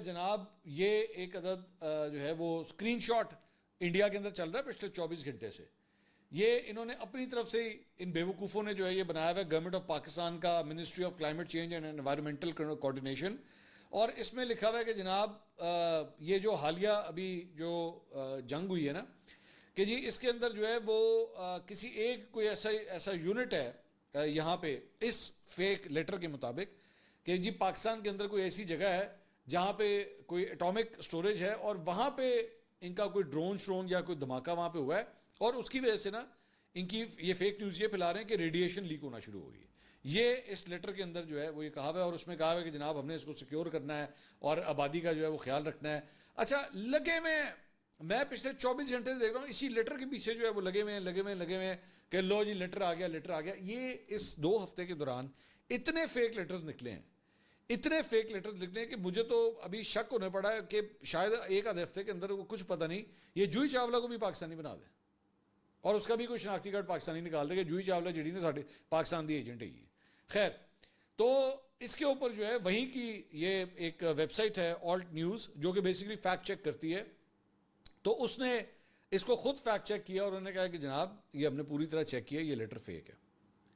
جناب یہ ایک عدد جو ہے وہ اسکرین شاٹ انڈیا کے اندر چل رہا ہے پچھلے 24 گھنٹے سے. یہ انہوں نے اپنی طرف سے ان بیوقوفوں نے جو ہے یہ بنایا ہوا ہے گورنمنٹ آف پاکستان کا ministry of climate change and environmental coordination, اور اس میں لکھا ہوا ہے کہ جناب یہ جو حالیہ ابھی جو جنگ ہوئی ہے نا کہ جی اس کے اندر جو ہے وہ کسی ایک کوئی ایسا یونٹ ہے یہاں پہ اس فیک لیٹر کے مطابق کہ جی پاکستان کے اندر کوئی ایسی جگہ ہے جہاں پہ کوئی ایٹامک سٹوریج ہے اور وہاں پہ ان کا کوئی ڈرون یا کوئی دھماکہ وہاں پہ ہوا ہے, اور اس کی وجہ سے نا ان کی یہ فیک نیوز یہ پھیلا رہے ہیں کہ ریڈیشن لیک ہونا شروع ہو گئی. یہ اس لیٹر کے اندر جو ہے وہ یہ کہا ہوا ہے, اور اس میں کہا ہوا ہے کہ جناب ہم نے اس کو سیکیور کرنا ہے اور آبادی کا جو ہے وہ خیال رکھنا ہے. اچھا لگے میں پچھلے 24 گھنٹے سے دیکھ رہا ہوں اسی لیٹر کے پیچھے جو ہے وہ لگے ہوئے کہ لو جی لیٹر آ گیا. یہ اس 2 ہفتے کے دوران اتنے فیک لیٹرز نکلے ہیں کہ مجھے تو ابھی شک ہونے پڑا ہے کہ شاید ایک آدھے ہفتے کے اندر کچھ پتہ نہیں یہ جوہی چاولہ کو بھی پاکستانی بنا دے اور اس کا بھی کوئی شناختی کارڈ پاکستانی نکال دے کہ جوہی چاولہ جڑی نے ساڑھے پاکستان دی ایجنٹ ہے یہ. خیر, تو اس کے اوپر جو ہے وہیں کی یہ ایک ویب سائٹ ہے آلٹ نیوز جو کہ بیسیکلی فیکٹ چیک کرتی ہے, تو اس نے اس کو خود فیکٹ چیک کیا اور انہوں نے کہا کہ جناب یہ ہم نے پوری طرح چیک کیا, یہ لیٹر فیک ہے.